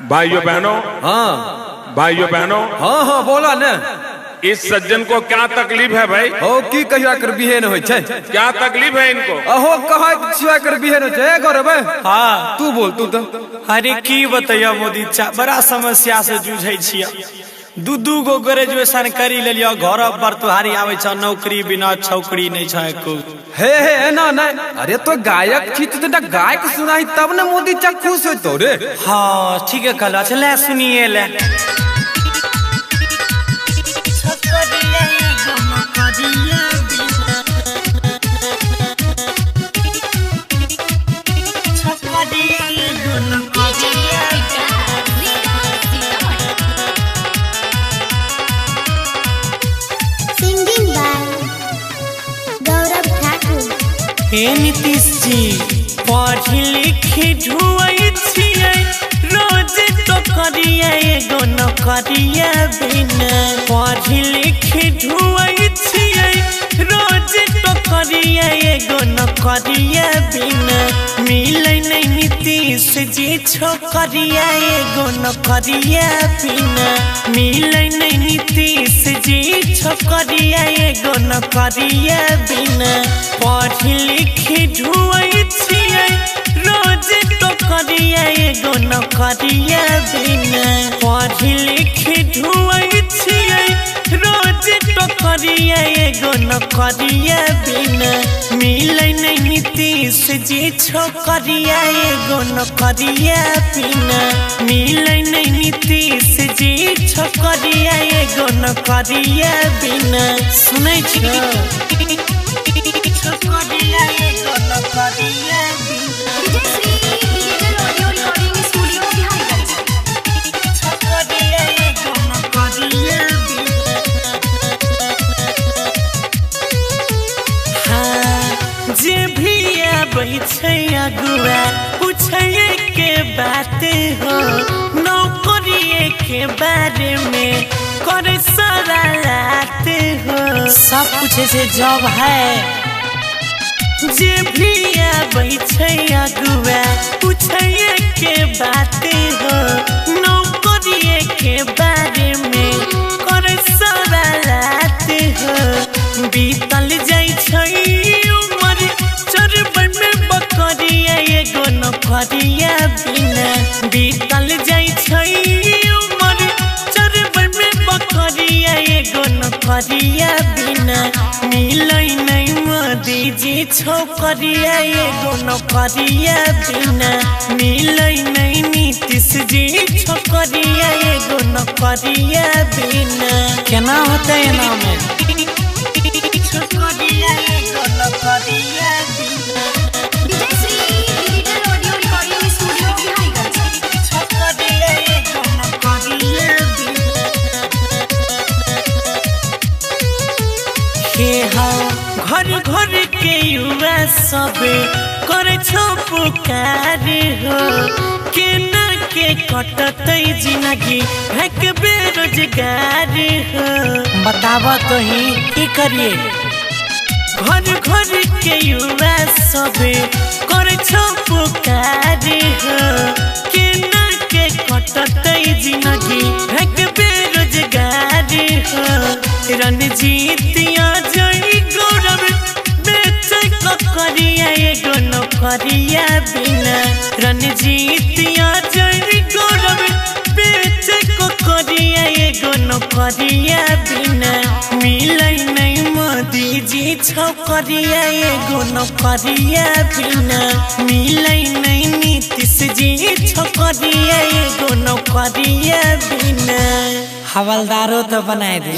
भाइयों बहनों, हाँ भाइयों बहनों, हाँ हाँ बोला ने। इस सज्जन को क्या तकलीफ है भाई? हो की कहिया कर बिहे न होय छै? क्या तकलीफ है इनको? अहो कहा छिया कर बिहे न छै गौरव? हाँ तू बोल तू तो। अरे की बताइए मोदी चा बड़ा समस्या से जूझे छिया। दू गो ग्रेजुएशन करी लेलियो, घर पर तुहारी आवे छ नौकरी बिना छौकरी नहीं छ एको। हे ना ना, अरे तो गायक छी तो गायक सुनाई तब न मोदी चा खुश हो तो रे। हाँ ठीक है कल अच्छा ले सुनिए ले। हे नीतीश जी पढ़ी लिखी ढुआई छियै, रोज तो करिए एगो नौकरिया बिना। पढ़ी लिखी ढुआई छियै, रोज तो करिए एगो नौकरिया बिना। मिले नहीं नीतीश जी छोकरिया एगो नौकरिया बिना। मिले नहीं नीतीश जी छोकरिया एगो नौकरिया बिना। पढ़ी लिखी ढुआई छियै, रोज तो करिए एगो नौकरिया बिना। पढ़ी लिखी ढुआई छियै, रोज तो करिए एगो नौकरिया बिना। मिले नहीं नीतीश जी छोकरिया एगो नौकरिया बिना। मिले नहीं नीतीश जी छोकरिया एगो नौकरिया बिना। सुनै छी जे भी आबै छै अगुआ पूछे के बात हो, नौकरी के बारे में करे सारा रात हो। सब पूछे से जॉब है। जे भी आबै छै अगुआ पूछे के बात हो, नौकरी के बारे में करे सारा रात हो। बीतल जाइ छै उमर चरबै में बकरिया एगो नौकरिया बिना। बीतल जाइ छै उमर चरबै में बकरिया एगो नौकरिया बिना। मिलै नहीं मोदी जी छोकरिया एगो नौकरिया बिना। मिलै नहीं नीतीश जी छोकरिया एगो नौकरिया बिना। केना होतै एना में? छोकरिया एगो नौकरिया बिना। छोकरिया एगो नौकरिया बिना। हे हाँ घर घर के युवा सब करे छो पुकार हो। केना के कटतै जिंदगी भक बेरोजगार हो। बतावा तो ही की करिए? घर घर के युवा सब करे छो पुकार हो। केना के कटतै जिंदगी भक बेरोजगार हो। रणजीतिया जई गौरव बेचे करिया एगो नौकरिया बिना। रणजीतिया जई गौरव बेचे करिया एगो नौकरिया बिना। मिलै नहीं मोदी जी छोकरिया एगो नौकरिया बिना। मिलै नहीं नीतीश जी छोकरिया एगो नौकरिया बिना। हवलदारो तो बनाए दे।